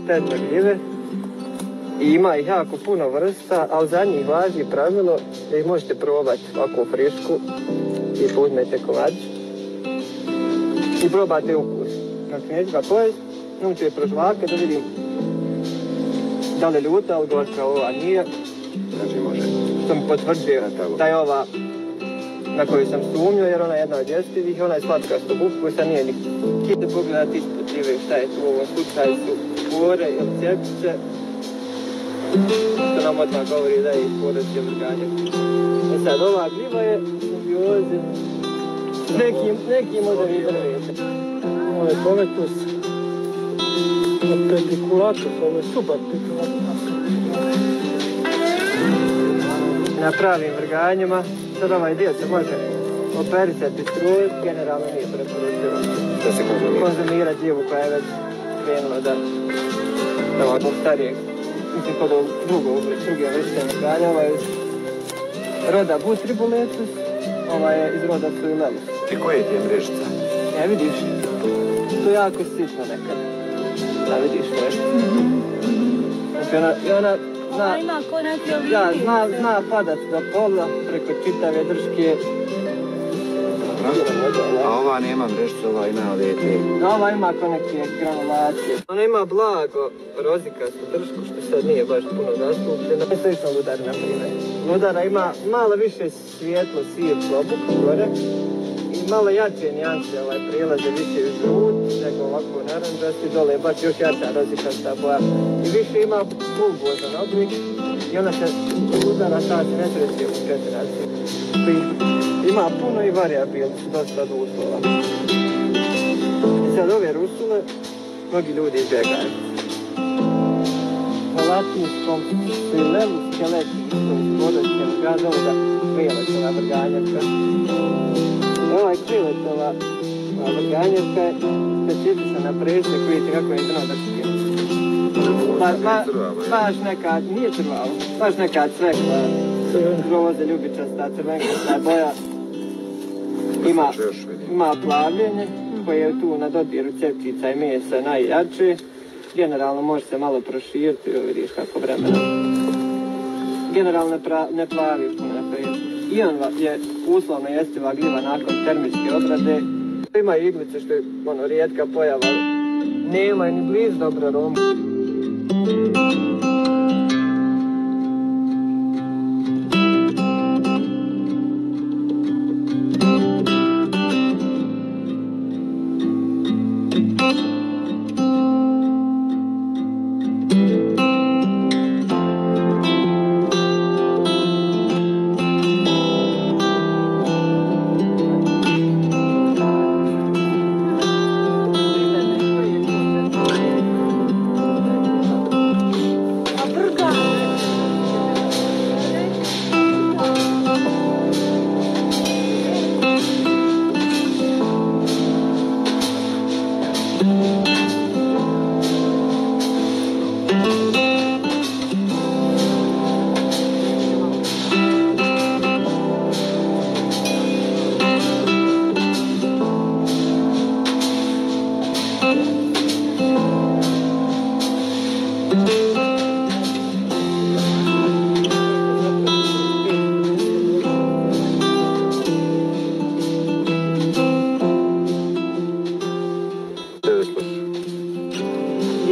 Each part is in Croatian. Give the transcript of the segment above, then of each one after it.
kvalitetne gljive i ima ih jako puno vrsta, ali za njih važi pravilo da ih možete probati ovako frišku i uzmete komadić i probate ukus. Znači neću ga pojesti, nuću je prožvake da vidim da li je ljuta, ali gorka ova nije. Znači može. Što mi potvrđuje da je ova na koju sam sumnio, jer ona je jedna od jestivih, ona je slatkastog ukusa, nije ni kite pogledati ispod gljive šta je tu u ovom slučaju su spore ili cjepice. Što nam odmah govori da je i spore vrganje. E sad, ova gljiva je simbioze s nekim od ovih drveta. Ovo je pometus pediculatus, ovo je subapediculatus. Na pravim vrganjima, sad ovaj dio se može operisati struju, generalno nije preporučivo. Da se konzumira gljivu koja je već krenula da ovako starijeg, mislim kod ovog druge vrste vrganja, ovaj je iz roda Butriboletus, ovaj je iz roda Suilemus. I koje ti je mrežica? Ne vidiš, to je jako sitno nekad, da vidiš nešto. Znači ona zna padat do pola preko čitave drške. A ova nema mrežicu, ova ima ove te. Ova ima ko neke granulacije. Ona ima blago rozikastu dršku što sad nije baš puno zastupljeno. To je slično ludar na primjer. Ludara ima malo više svijetlo siv klobuk gore i malo jače nijanse prilaze više u žut nego ovako naranđasti, dole je baš još jača rozikasta boja i više ima bulbozan oblik i ona se ludara ta se ne sreće u četiraci. Ima puno i variabilni su dosta od uslova. I sad ove rusule mnogi ljudi izbjegaju. Na latinskom Suilemus skeleti isto iz područja vrganja ovoga kriletova vrganjevka. Ovaj kriletova vrganjevka je specifična na presek, vidite kako je dno drške. Baš neka, nije crvalo, baš neka cvekla, groze, ljubičasta, crvenkasta boja. Ima plavljenje koje je tu na dodiru cepčica i mesa najjače. Generalno može se malo proširiti, vidiš kako vremena. Generalno ne plavi puno na presu. I on je uslovno jestiva gljiva nakon termičke obrade. Ima iglice što je rijetka pojava, nema ni blizu dobro aromu.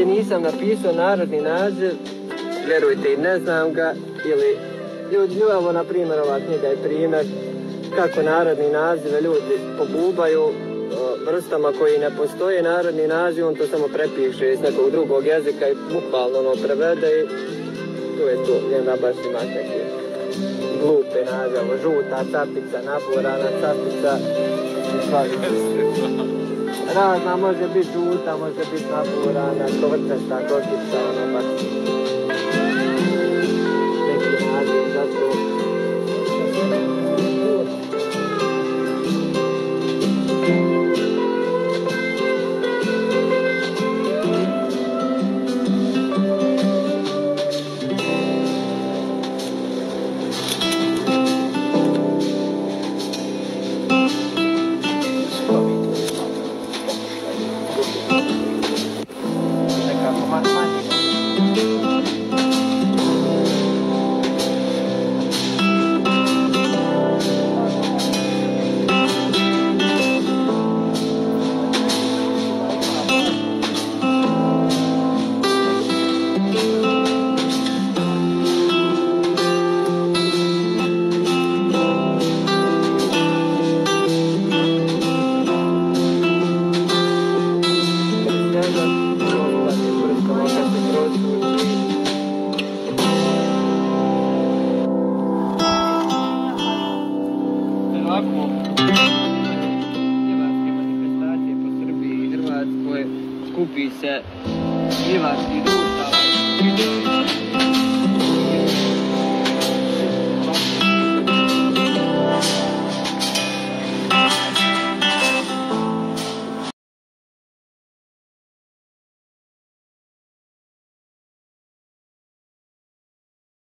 Nisam napisao narodni naziv, vjerujte i ne znam ga, ili ljudljivo, na primjer, ova knjiga je primjer kako narodni nazive ljudi pobubaju vrstama koji ne postoje narodni naziv, on to samo prepiše iz nekog drugog jezika i bukvalno prevede i to je to, jedna baš ima neke glupe nazive, žuta capica, naborana capica, razna, može biti žuta, može biti naborana, kovrčasta, kokica, ono baš neki naziv, zato nekako manje skupi se njivarskih društava.